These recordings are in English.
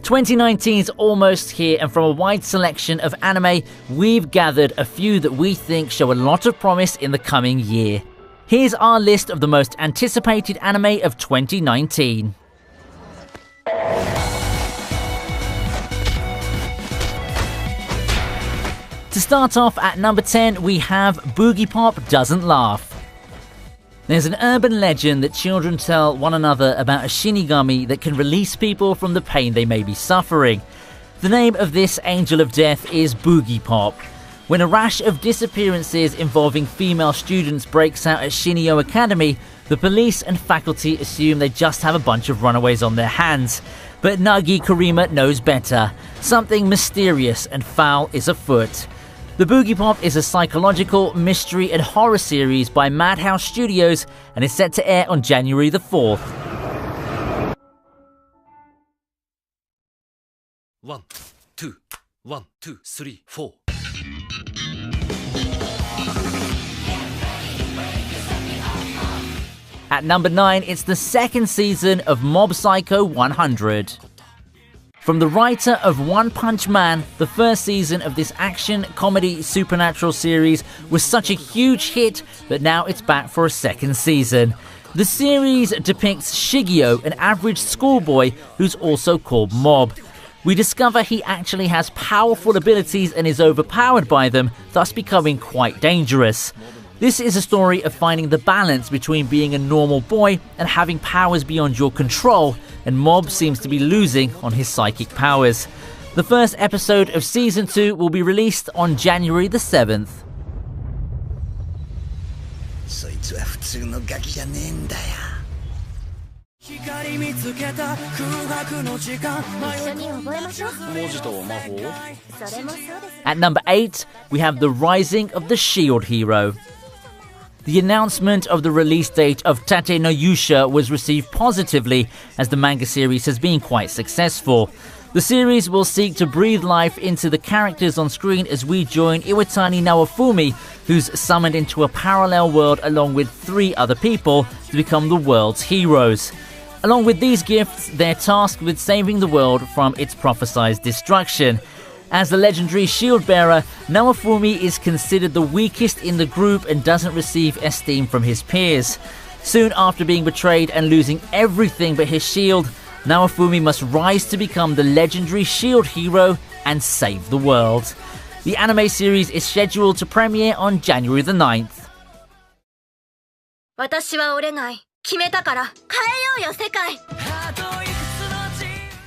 2019's almost here, and from a wide selection of anime, we've gathered a few that we think show a lot of promise in the coming year. Here's our list of the most anticipated anime of 2019. To start off at number 10, we have Boogiepop Doesn't Laugh. There's an urban legend that children tell one another about a Shinigami that can release people from the pain they may be suffering. The name of this angel of death is Boogiepop. When a rash of disappearances involving female students breaks out at Shinio Academy, the police and faculty assume they just have a bunch of runaways on their hands. But Nagi Kurima knows better. Something mysterious and foul is afoot. The Boogiepop is a psychological, mystery and horror series by Madhouse Studios and is set to air on January the 4th. 1, 2, 1, 2, 3, 4. At number 9, it's the second season of Mob Psycho 100. From the writer of One Punch Man, the first season of this action, comedy, supernatural series was such a huge hit that now it's back for a second season. The series depicts Shigeo, an average schoolboy who's also called Mob. We discover he actually has powerful abilities and is overpowered by them, thus becoming quite dangerous. This is a story of finding the balance between being a normal boy and having powers beyond your control, and Mob seems to be losing on his psychic powers. The first episode of Season 2 will be released on January the 7th. At number 8, we have The Rising of the Shield Hero. The announcement of the release date of Tate no Yusha was received positively, as the manga series has been quite successful. The series will seek to breathe life into the characters on screen as we join Iwatani Naofumi, who's summoned into a parallel world along with 3 other people to become the world's heroes. Along with these gifts, they're tasked with saving the world from its prophesied destruction. As the legendary shield bearer, Naofumi is considered the weakest in the group and doesn't receive esteem from his peers. Soon after being betrayed and losing everything but his shield, Naofumi must rise to become the legendary shield hero and save the world. The anime series is scheduled to premiere on January the 9th.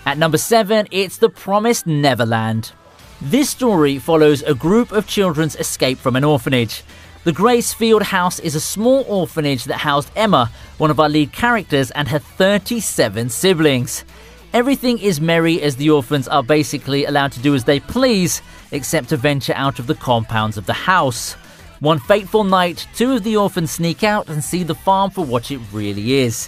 At number 7, it's The Promised Neverland. This story follows a group of children's escape from an orphanage. The Gracefield House is a small orphanage that housed Emma, one of our lead characters, and her 37 siblings. Everything is merry as the orphans are basically allowed to do as they please, except to venture out of the compounds of the house. One fateful night, 2 of the orphans sneak out and see the farm for what it really is.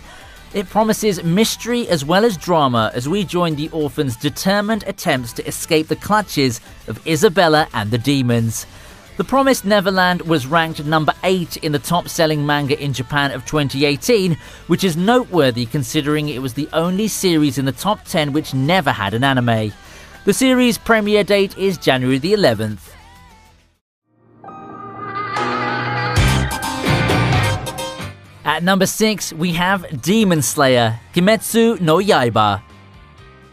It promises mystery as well as drama as we join the orphans' determined attempts to escape the clutches of Isabella and the demons. The Promised Neverland was ranked number 8 in the top-selling manga in Japan of 2018, which is noteworthy considering it was the only series in the top 10 which never had an anime. The series' premiere date is January the 11th. At number 6, we have Demon Slayer, Kimetsu no Yaiba.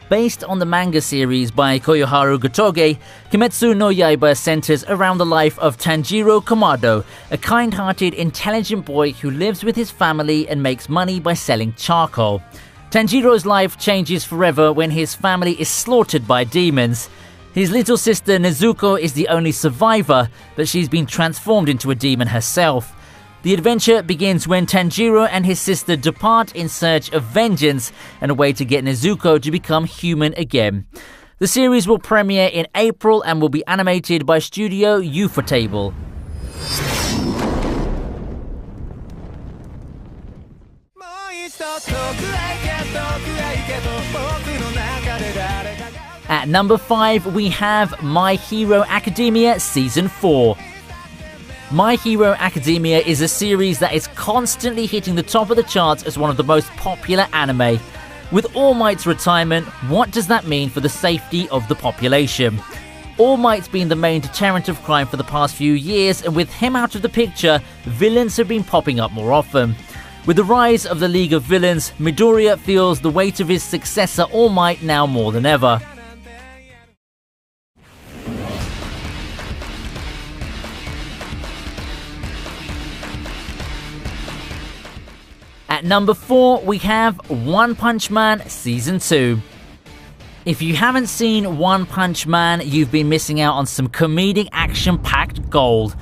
Based on the manga series by Koyoharu Gotoge, Kimetsu no Yaiba centers around the life of Tanjiro Kamado, a kind-hearted, intelligent boy who lives with his family and makes money by selling charcoal. Tanjiro's life changes forever when his family is slaughtered by demons. His little sister Nezuko is the only survivor, but she's been transformed into a demon herself. The adventure begins when Tanjiro and his sister depart in search of vengeance and a way to get Nezuko to become human again. The series will premiere in April and will be animated by Studio Ufotable. At number 5, we have My Hero Academia Season 4. My Hero Academia is a series that is constantly hitting the top of the charts as one of the most popular anime. With All Might's retirement, what does that mean for the safety of the population? All Might's been the main deterrent of crime for the past few years, and with him out of the picture, villains have been popping up more often. With the rise of the League of Villains, Midoriya feels the weight of his successor All Might now more than ever. At number 4, we have One Punch Man Season 2. If you haven't seen One Punch Man, you've been missing out on some comedic action-packed gold.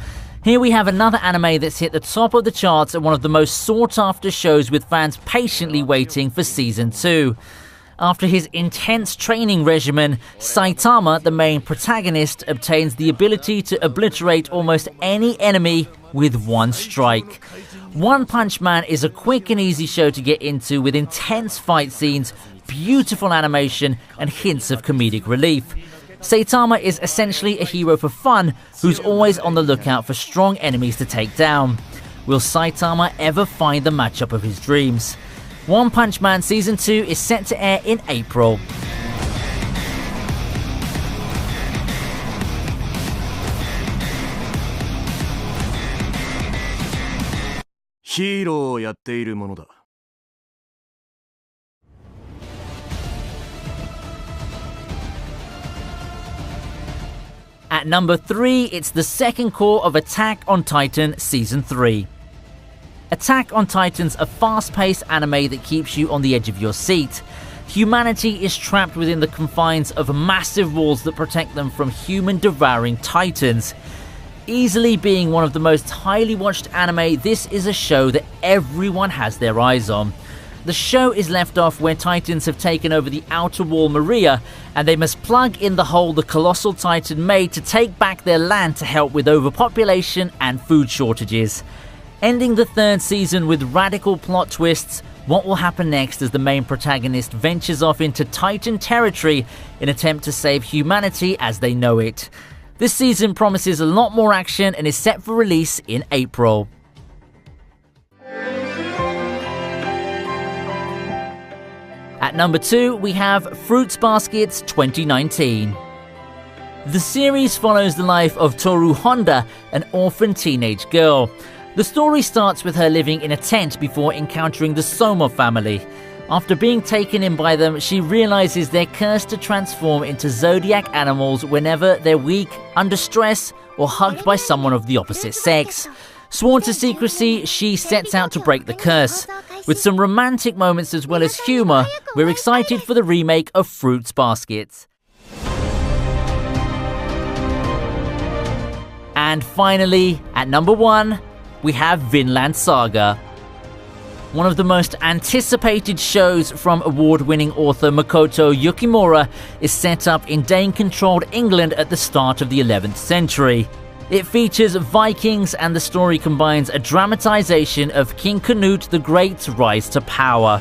Here we have another anime that's hit the top of the charts and one of the most sought-after shows, with fans patiently waiting for Season 2. After his intense training regimen, Saitama, the main protagonist, obtains the ability to obliterate almost any enemy with one strike. One Punch Man is a quick and easy show to get into, with intense fight scenes, beautiful animation, and hints of comedic relief. Saitama is essentially a hero for fun, who's always on the lookout for strong enemies to take down. Will Saitama ever find the matchup of his dreams? One Punch Man Season 2 is set to air in April. At number 3, it's the second core of Attack on Titan Season 3. Attack on Titan's a fast-paced anime that keeps you on the edge of your seat. Humanity is trapped within the confines of massive walls that protect them from human-devouring titans. Easily being one of the most highly watched anime, this is a show that everyone has their eyes on. The show is left off where Titans have taken over the outer wall Maria, and they must plug in the hole the colossal Titan made to take back their land to help with overpopulation and food shortages. Ending the third season with radical plot twists, what will happen next as the main protagonist ventures off into Titan territory in an attempt to save humanity as they know it. This season promises a lot more action and is set for release in April. At number 2, we have Fruits Baskets 2019. The series follows the life of Toru Honda, an orphan teenage girl. The story starts with her living in a tent before encountering the Soma family. After being taken in by them, she realizes they're cursed to transform into zodiac animals whenever they're weak, under stress, or hugged by someone of the opposite sex. Sworn to secrecy, she sets out to break the curse. With some romantic moments as well as humor, we're excited for the remake of Fruits Baskets. And finally, at number 1, we have Vinland Saga. One of the most anticipated shows from award-winning author Makoto Yukimura is set up in Dane-controlled England at the start of the 11th century. It features Vikings, and the story combines a dramatization of King Canute the Great's rise to power.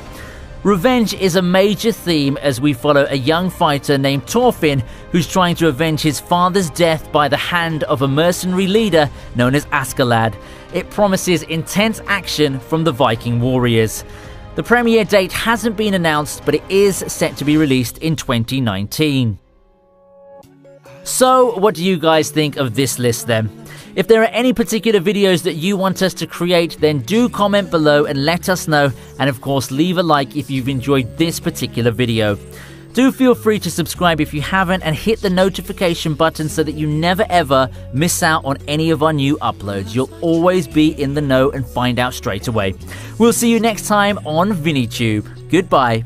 Revenge is a major theme as we follow a young fighter named Thorfinn who's trying to avenge his father's death by the hand of a mercenary leader known as Askeladd. It promises intense action from the Viking warriors. The premiere date hasn't been announced, but it is set to be released in 2019. So, what do you guys think of this list then? If there are any particular videos that you want us to create, then do comment below and let us know, and of course leave a like if you've enjoyed this particular video. Do feel free to subscribe if you haven't, and hit the notification button so that you never ever miss out on any of our new uploads. You'll always be in the know and find out straight away. We'll see you next time on VinnyTube. Goodbye.